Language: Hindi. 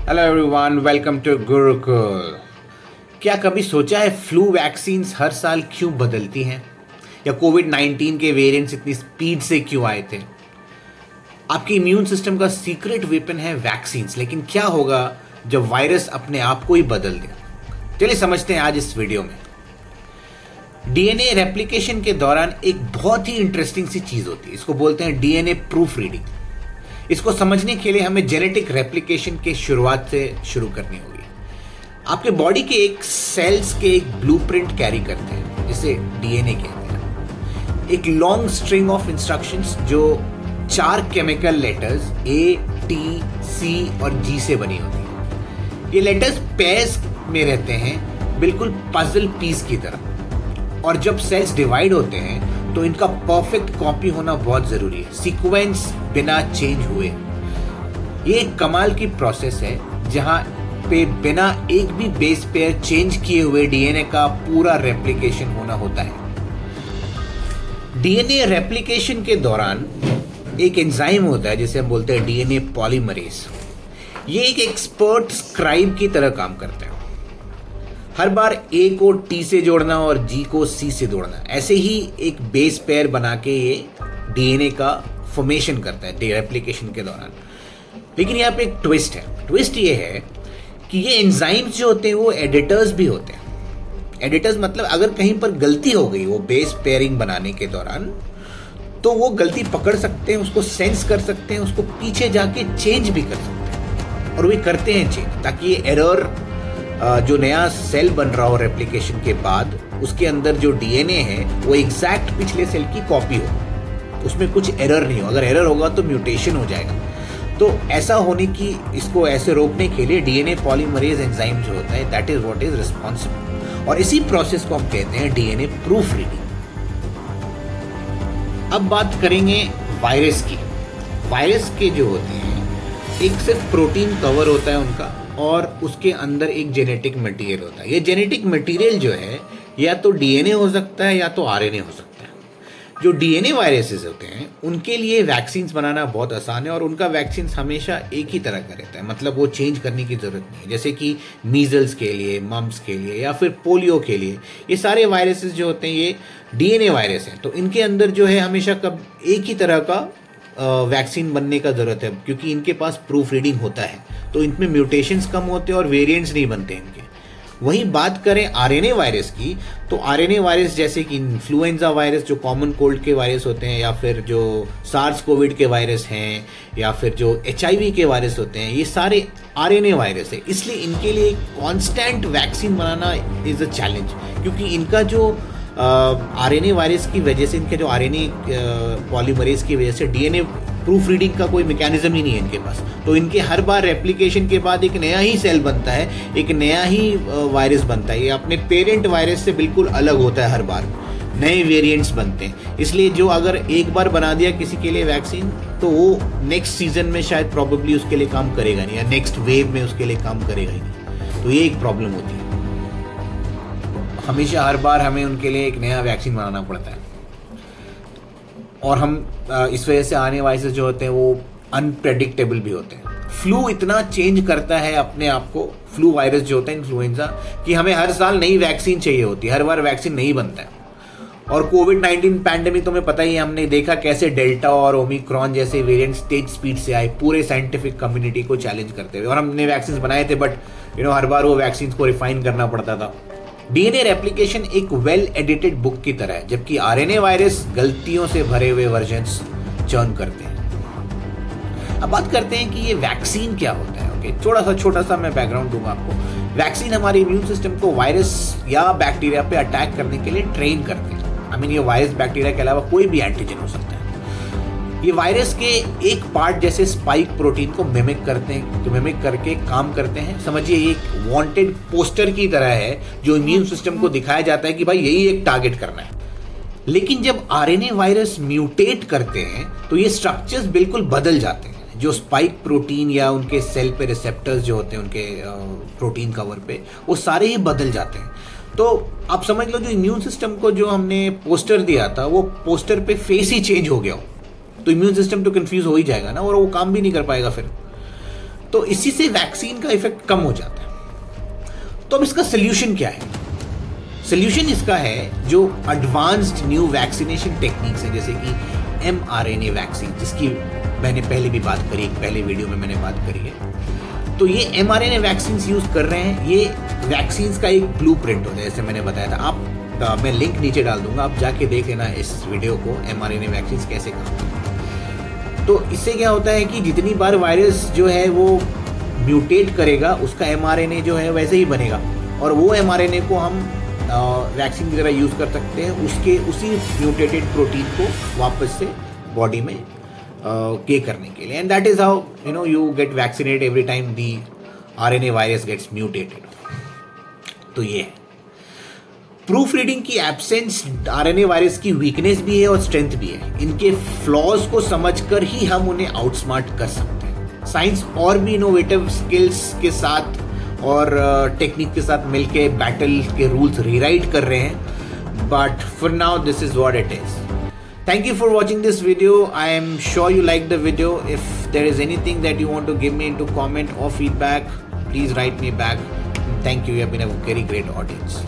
Hello everyone, welcome to Gurukul. क्या कभी सोचा है फ्लू वैक्सीन्स हर साल क्यों बदलती हैं, या कोविड-19 के वेरिएंट्स इतनी स्पीड से क्यों आए थे? आपके इम्यून सिस्टम का सीक्रेट वेपन है वैक्सीन्स, लेकिन क्या होगा जब वायरस अपने आप को ही बदल दे? चलिए समझते हैं आज इस वीडियो में। डीएनए रेप्लिकेशन के दौरान एक बहुत ही इंटरेस्टिंग सी चीज होती है, इसको बोलते हैं डीएनए प्रूफ रीडिंग। इसको समझने के लिए हमें जेनेटिक रेप्लिकेशन के शुरुआत से शुरू करनी होगी। आपके बॉडी के एक सेल्स के एक ब्लूप्रिंट कैरी करते हैं, जिसे डीएनए कहते हैं। एक लॉन्ग स्ट्रिंग ऑफ इंस्ट्रक्शंस जो 4 केमिकल लेटर्स ए, टी, सी और जी से बनी होती है। ये लेटर्स पेयर्स में रहते हैं, बिल्कुल पजल पीस की तरह। और जब सेल्स डिवाइड होते हैं तो इनका परफेक्ट कॉपी होना बहुत जरूरी है, सीक्वेंस बिना चेंज हुए। ये एक कमाल की प्रोसेस है जहां पे बिना एक भी बेस पेयर चेंज किए हुए डीएनए का पूरा रेप्लिकेशन होना होता है। डीएनए रेप्लिकेशन के दौरान एक एंजाइम होता है जिसे हम बोलते हैं डीएनए पॉलीमरेज। ये एक एक्सपर्ट स्क्राइब की तरह काम करता है। हर बार ए को टी से जोड़ना और जी को सी से जोड़ना, ऐसे ही एक बेस पेयर बना के ये डीएनए का फॉर्मेशन करता है रेप्लिकेशन के दौरान। लेकिन यहाँ पे एक ट्विस्ट है। ट्विस्ट ये है कि ये एंजाइम्स जो होते हैं वो एडिटर्स भी होते हैं। एडिटर्स मतलब अगर कहीं पर गलती हो गई वो बेस पेयरिंग बनाने के दौरान, तो वो गलती पकड़ सकते हैं, उसको सेंस कर सकते हैं, उसको पीछे जाके चेंज भी कर सकते हैं। और वे करते हैं चेंज, ताकि ये एरर जो नया सेल बन रहा हो रेप्लिकेशन के बाद, उसके अंदर जो डीएनए है वो एग्जैक्ट पिछले सेल की कॉपी हो, उसमें कुछ एरर नहीं हो। अगर एरर होगा तो म्यूटेशन हो जाएगा। तो ऐसा होने की, इसको ऐसे रोकने के लिए डीएनए पॉलीमरेज एंजाइम जो होता है, that is what is responsible. और इसी प्रोसेस को हम कहते हैं डीएनए प्रूफ रीडिंग। अब बात करेंगे वायरस की। वायरस के जो होते हैं, एक सिर्फ प्रोटीन कवर होता है उनका, और उसके अंदर एक जेनेटिक मटेरियल होता है। ये जेनेटिक मटेरियल जो है या तो डीएनए हो सकता है या तो आरएनए हो सकता है। जो डीएनए वायरसेस होते हैं उनके लिए वैक्सीन्स बनाना बहुत आसान है, और उनका वैक्सीन्स हमेशा एक ही तरह का रहता है, मतलब वो चेंज करने की जरूरत नहीं है। जैसे कि मीजल्स के लिए, मम्प्स के लिए या फिर पोलियो के लिए, ये सारे वायरसेस जो होते हैं ये डीएनए वायरस हैं। तो इनके अंदर जो है हमेशा कब एक ही तरह का वैक्सीन बनने का जरूरत है, क्योंकि इनके पास प्रूफ रीडिंग होता है। तो इनमें म्यूटेशंस कम होते हैं और वेरिएंट्स नहीं बनते इनके। वहीं बात करें आरएनए वायरस की, तो आरएनए वायरस जैसे कि इन्फ्लुएंजा वायरस जो कॉमन कोल्ड के वायरस होते हैं, या फिर जो सार्स कोविड के वायरस हैं, या फिर जो एचआईवी के वायरस होते हैं, ये सारे आरएनए वायरस है। इसलिए इनके लिए constant vaccine banana is a challenge, क्योंकि इनका जो आरएनए वायरस की वजह से, इनके जो आरएनए पॉलीमरेज की वजह से डीएनए प्रूफ रीडिंग का कोई मैकेनिज्म ही नहीं है इनके पास। तो इनके हर बार रेप्लिकेशन के बाद एक नया ही सेल बनता है, एक नया ही वायरस बनता है। ये अपने पेरेंट वायरस से बिल्कुल अलग होता है, हर बार नए वेरिएंट्स बनते हैं। इसलिए जो अगर एक बार बना दिया किसी के लिए वैक्सीन, तो वो नेक्स्ट सीजन में शायद प्रॉबेबली उसके लिए काम करेगा नहीं, या नेक्स्ट वेव में उसके लिए काम करेगा ही नहीं। तो ये एक प्रॉब्लम होती है। हमेशा हर बार हमें उनके लिए एक नया वैक्सीन बनाना पड़ता है, और हम इस वजह से आने वायरसेस जो होते हैं वो अनप्रेडिक्टेबल भी होते हैं। फ्लू इतना चेंज करता है अपने आप को, फ्लू वायरस जो होता है इन्फ्लुएंजा, कि हमें हर साल नई वैक्सीन चाहिए होती है, हर बार वैक्सीन नहीं बनता है। और कोविड-19 पैंडेमिक तो हमें पता ही है, हमने देखा कैसे डेल्टा और ओमिक्रॉन जैसे वेरिएंट्स तेज स्पीड से आए, पूरे साइंटिफिक कम्युनिटी को चैलेंज करते हुए। और हमने वैक्सीन बनाए थे, बट हर बार वो वैक्सीन को रिफाइन करना पड़ता था। डीएनए रेप्लिकेशन एक वेल एडिटेड बुक की तरह है, जबकि आरएनए वायरस गलतियों से भरे हुए वर्जन्स चर्न करते हैं। अब बात करते हैं कि ये वैक्सीन क्या होता है। ओके, छोटा सा मैं बैकग्राउंड दूंगा आपको। वैक्सीन हमारे इम्यून सिस्टम को वायरस या बैक्टीरिया पे अटैक करने के लिए ट्रेन करते हैं। ये वायरस बैक्टीरिया के अलावा कोई भी एंटीजन हो सकता है। ये वायरस के एक पार्ट जैसे स्पाइक प्रोटीन को मिमिक करते हैं, तो मिमिक करके काम करते हैं। समझिए ये एक वांटेड पोस्टर की तरह है, जो इम्यून सिस्टम को दिखाया जाता है कि भाई यही एक टारगेट करना है। लेकिन जब आरएनए वायरस म्यूटेट करते हैं तो ये स्ट्रक्चर्स बिल्कुल बदल जाते हैं। जो स्पाइक प्रोटीन या उनके सेल पे रिसेप्टर्स जो होते हैं उनके प्रोटीन कवर पे, वो सारे ही बदल जाते हैं। तो आप समझ लो जो इम्यून सिस्टम को जो हमने पोस्टर दिया था, वो पोस्टर पे फेस ही चेंज हो गया हो, तो इम्यून सिस्टम तो कंफ्यूज हो ही जाएगा ना, और वो काम भी नहीं कर पाएगा फिर। तो इसी से वैक्सीन का इफेक्ट कम हो जाता है। तो अब इसका सोल्यूशन क्या है? सोल्यूशन इसका है जो एडवांस्ड न्यू वैक्सीनेशन टेक्निक्स है, जैसे कि mRNA वैक्सीन, जिसकी मैंने पहले भी बात करी, पहले वीडियो में मैंने बात करी है। तो ये mRNA वैक्सीन यूज कर रहे हैं। ये वैक्सीन का एक ब्लूप्रिंट होता है, जैसे मैंने बताया था। आप मैं लिंक नीचे डाल दूंगा, आप जाके देख लेना इस वीडियो को, mRNA वैक्सीन कैसे काम करते हैं। तो इससे क्या होता है कि जितनी बार वायरस जो है वो म्यूटेट करेगा, उसका mRNA जो है वैसे ही बनेगा, और वो mRNA को हम वैक्सीन की तरह यूज कर सकते हैं, उसी म्यूटेटेड प्रोटीन को वापस से बॉडी में के करने के लिए। And that is how you get vaccinated every time the RNA virus gets mutated. तो ये है प्रूफ रीडिंग की एब्सेंस RNA वायरस की वीकनेस भी है और स्ट्रेंथ भी है। इनके फ्लॉज को समझकर ही हम उन्हें आउटस्मार्ट कर सकते हैं। साइंस और भी इनोवेटिव स्किल्स के साथ और टेक्निक के साथ मिलके बैटल के रूल्स रीराइट कर रहे हैं, but for now this is what it is. Thank you for watching this video. I am sure you liked the video. If there is anything that you want to give me into comment or feedback, please write me back. Thank you. You have been a very great audience.